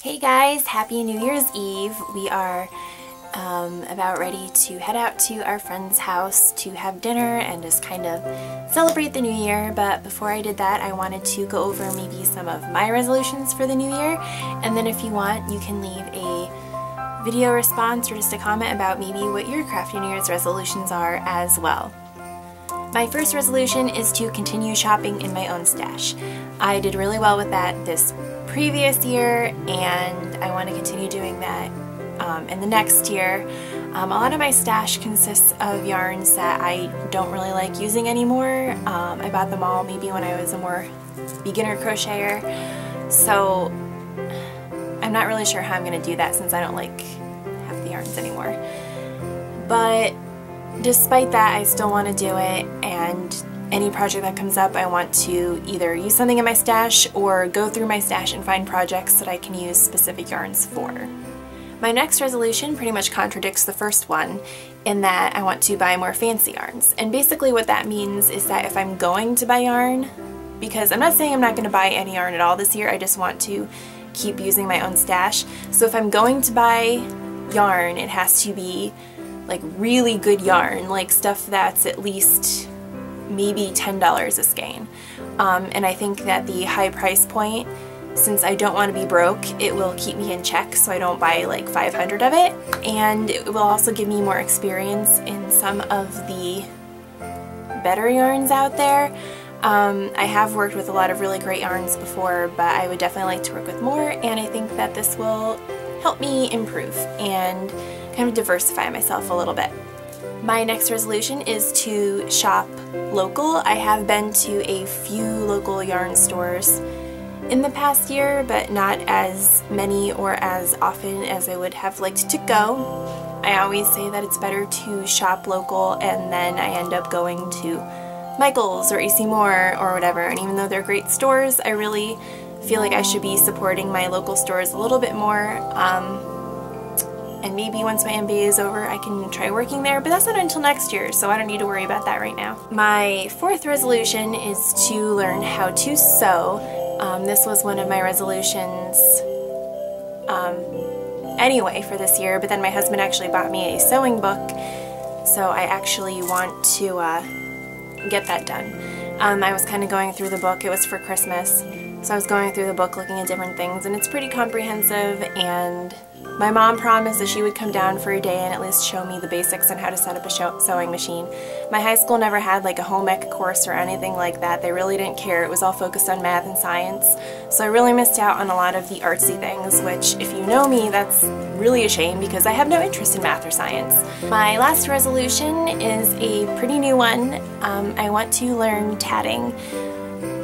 Hey guys, happy New Year's Eve. We are about ready to head out to our friend's house to have dinner and just kind of celebrate the new year. But before I did that, I wanted to go over maybe some of my resolutions for the new year, and then if you want, you can leave a video response or just a comment about maybe what your crafty New Year's resolutions are as well. My first resolution is to continue shopping in my own stash. I did really well with that this previous year, and I want to continue doing that in the next year. A lot of my stash consists of yarns that I don't really like using anymore. I bought them all maybe when I was a more beginner crocheter, so I'm not really sure how I'm going to do that since I don't like half the yarns anymore. But despite that, I still want to do it, and any project that comes up, I want to either use something in my stash or go through my stash and find projects that I can use specific yarns for. My next resolution pretty much contradicts the first one in that I want to buy more fancy yarns. And basically what that means is that if I'm going to buy yarn, because I'm not saying I'm not going to buy any yarn at all this year, I just want to keep using my own stash. So if I'm going to buy yarn, it has to be like really good yarn, like stuff that's at least maybe $10 a skein. And I think that the high price point, since I don't want to be broke, it will keep me in check so I don't buy like 500 of it, and it will also give me more experience in some of the better yarns out there. I have worked with a lot of really great yarns before, but I would definitely like to work with more, and I think that this will help me improve and kind of diversify myself a little bit. My next resolution is to shop local. I have been to a few local yarn stores in the past year, but not as many or as often as I would have liked to go. I always say that it's better to shop local, and then I end up going to Michael's or AC Moore or whatever, and even though they're great stores, I really feel like I should be supporting my local stores a little bit more. And maybe once my MBA is over, I can try working there, but that's not until next year, so I don't need to worry about that right now. My fourth resolution is to learn how to sew. This was one of my resolutions anyway for this year, but then my husband actually bought me a sewing book, so I actually want to get that done. I was kind of going through the book. It was for Christmas, so I was going through the book looking at different things, and it's pretty comprehensive, and my mom promised that she would come down for a day and at least show me the basics on how to set up a sewing machine. My high school never had like a home ec course or anything like that. They really didn't care. It was all focused on math and science. So I really missed out on a lot of the artsy things, which if you know me, that's really a shame because I have no interest in math or science. My last resolution is a pretty new one. I want to learn tatting.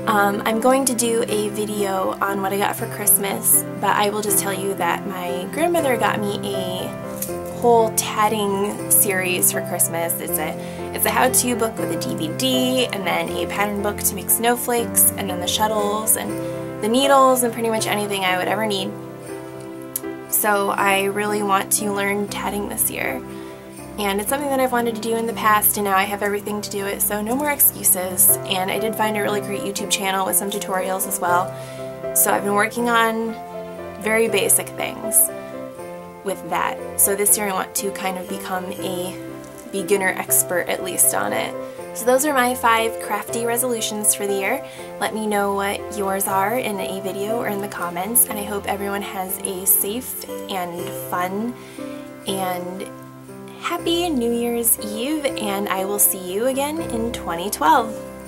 I'm going to do a video on what I got for Christmas, but I will just tell you that my grandmother got me a whole tatting series for Christmas. It's a how-to book with a DVD, and then a pattern book to make snowflakes, and then the shuttles and the needles and pretty much anything I would ever need. So I really want to learn tatting this year. And it's something that I've wanted to do in the past, and now I have everything to do it, so no more excuses. And I did find a really great YouTube channel with some tutorials as well. So I've been working on very basic things with that. So this year I want to kind of become a beginner expert at least on it. So those are my 5 crafty resolutions for the year. Let me know what yours are in a video or in the comments, and I hope everyone has a safe and fun and Happy New Year's Eve, and I will see you again in 2012.